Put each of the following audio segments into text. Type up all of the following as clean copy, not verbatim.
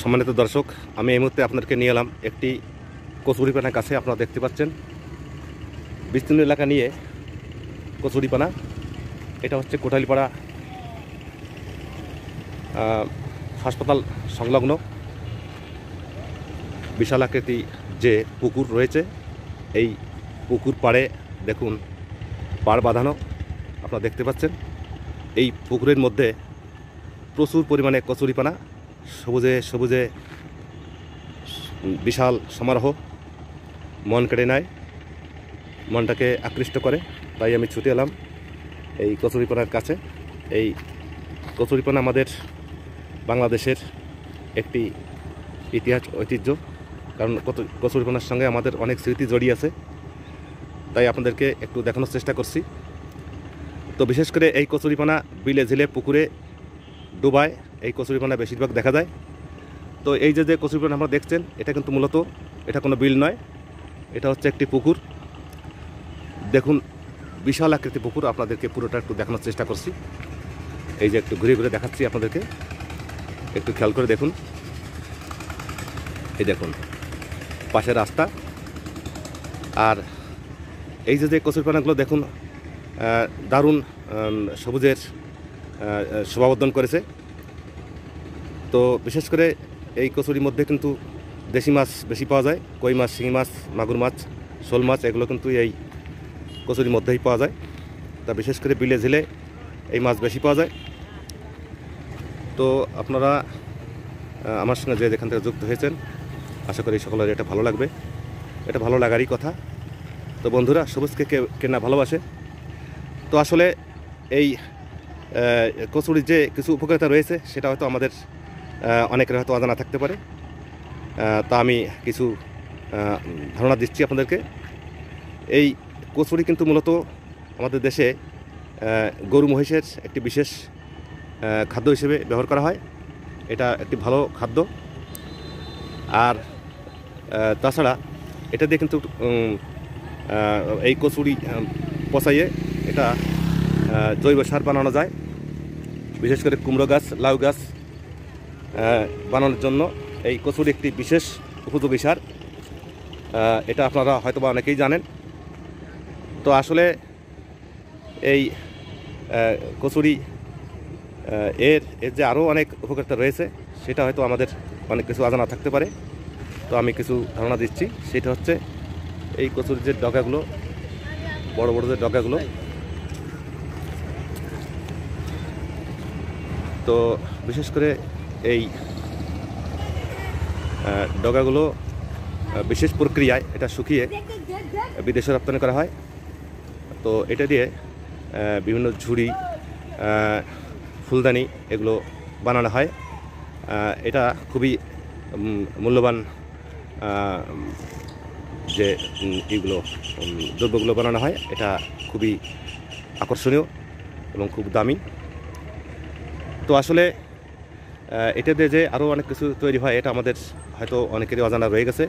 সম্মানিত দর্শক, আমি এই মুহূর্তে আপনাদেরকে নিয়ে এলাম একটি কচুরিপানার কাছে। আপনারা দেখতে পাচ্ছেন বিস্তীর্ণ এলাকা নিয়ে কচুরিপানা। এটা হচ্ছে কোটালীপাড়া হাসপাতাল সংলগ্ন বিশাল আকৃতি যে পুকুর রয়েছে, এই পুকুর পাড়ে দেখুন পাড় বাঁধানো, আপনারা দেখতে পাচ্ছেন। এই পুকুরের মধ্যে প্রচুর পরিমাণে কচুরিপানা, সবুজে সবুজে বিশাল সমারোহ মন কেড়ে নেয়, মনটাকে আকৃষ্ট করে। তাই আমি ছুটে এলাম এই কচুরিপানার কাছে। এই কচুরিপানা আমাদের বাংলাদেশের একটি ইতিহাস ঐতিহ্য, কারণ কচুরিপানার সঙ্গে আমাদের অনেক স্মৃতি জড়িয়ে আছে। তাই আপনাদেরকে একটু দেখানোর চেষ্টা করছি। তো বিশেষ করে এই কচুরিপানা বিলে ঝিলে পুকুরে ডুবায় এই কচুরিপানা বেশিরভাগ দেখা যায়। তো এই যে কচুরিপানা আপনারা দেখছেন, এটা কিন্তু মূলত এটা কোনো বিল নয়, এটা হচ্ছে একটি পুকুর। দেখুন বিশাল আকৃতি পুকুর, আপনাদেরকে পুরোটা একটু দেখানোর চেষ্টা করছি। এই যে একটু ঘুরে ঘুরে দেখাচ্ছি আপনাদেরকে, একটু খেয়াল করে দেখুন। এই দেখুন পাশে রাস্তা, আর এই যে কচুরিপানাগুলো দেখুন দারুণ সবুজের শোভাবর্ধন করেছে। তো বিশেষ করে এই কচুরির মধ্যে কিন্তু দেশি মাছ বেশি পাওয়া যায়, কই মাছ, শিঙি মাছ, মাগুর মাছ, শোল মাছ, এগুলো কিন্তু এই কচুরির মধ্যেই পাওয়া যায়। তা বিশেষ করে বিলে ঝিলে এই মাছ বেশি পাওয়া যায়। তো আপনারা আমার সঙ্গে যেখান থেকে যুক্ত হয়েছেন, আশা করি সকলের এটা ভালো লাগবে, এটা ভালো লাগারই কথা। তো বন্ধুরা, সবুজকে কে না ভালোবাসে। তো আসলে এই কচুরির যে কিছু উপকারিতা রয়েছে, সেটা হয়তো আমাদের অনেকের হয়তো অজানা থাকতে পারে। তা আমি কিছু ধারণা দিচ্ছি আপনাদেরকে। এই কচুরি কিন্তু মূলত আমাদের দেশে গরু মহিষের একটি বিশেষ খাদ্য হিসেবে ব্যবহার করা হয়। এটা একটি ভালো খাদ্য। আর তাছাড়া এটা দিয়ে কিন্তু এই কচুরি পচাইয়ে এটা জৈব সার বানানো যায়। বিশেষ করে কুমড়ো গাছ, লাউ গাছ বানানোর জন্য এই কচুরি একটি বিশেষ উপযোগী সার। এটা আপনারা হয়তো বা অনেকেই জানেন। তো আসলে এই কচুরি এর যে আরও অনেক উপকারিতা রয়েছে, সেটা হয়তো আমাদের অনেক কিছু অজানা থাকতে পারে। তো আমি কিছু ধারণা দিচ্ছি। সেটা হচ্ছে এই কচুরির যে ডগাগুলো, বড় বড় যে ডগাগুলো, তো বিশেষ করে এই ডগাগুলো বিশেষ প্রক্রিয়ায় এটা শুকিয়ে বিদেশে রপ্তানি করা হয়। তো এটা দিয়ে বিভিন্ন ঝুড়ি, ফুলদানি এগুলো বানানো হয়। এটা খুবই মূল্যবান যে এইগুলো দ্রব্যগুলো বানানো হয়, এটা খুবই আকর্ষণীয় এবং খুব দামি। তো আসলে এটা দিয়ে যে আরও অনেক কিছু তৈরি হয়, এটা আমাদের হয়তো অনেকেরই অজানা রয়ে গেছে,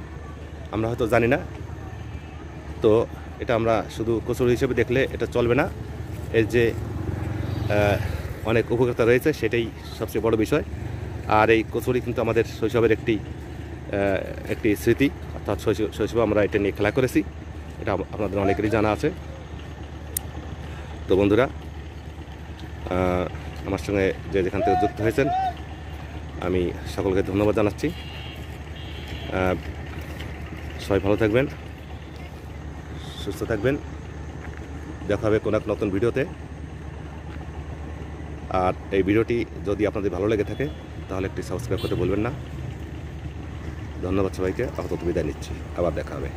আমরা হয়তো জানি না। তো এটা আমরা শুধু কচুরি হিসেবে দেখলে এটা চলবে না। এর যে অনেক উপকারিতা রয়েছে, সেটাই সবচেয়ে বড় বিষয়। আর এই কচুরি কিন্তু আমাদের শৈশবের একটি স্মৃতি, অর্থাৎ শৈশবে আমরা এটা নিয়ে খেলা করেছি, এটা আপনাদের অনেকেরই জানা আছে। তো বন্ধুরা, আমার সঙ্গে যেখান থেকে যুক্ত হয়েছেন, আমি সকলকে ধন্যবাদ জানাচ্ছি। সবাই ভালো থাকবেন, সুস্থ থাকবেন। দেখা হবে কোনো এক নতুন ভিডিওতে। আর এই ভিডিওটি যদি আপনাদের ভালো লেগে থাকে, তাহলে একটি সাবস্ক্রাইব করতে বলবেন না। ধন্যবাদ সবাইকে, আপাতত বিদায় নিচ্ছি, আবার দেখা হবে।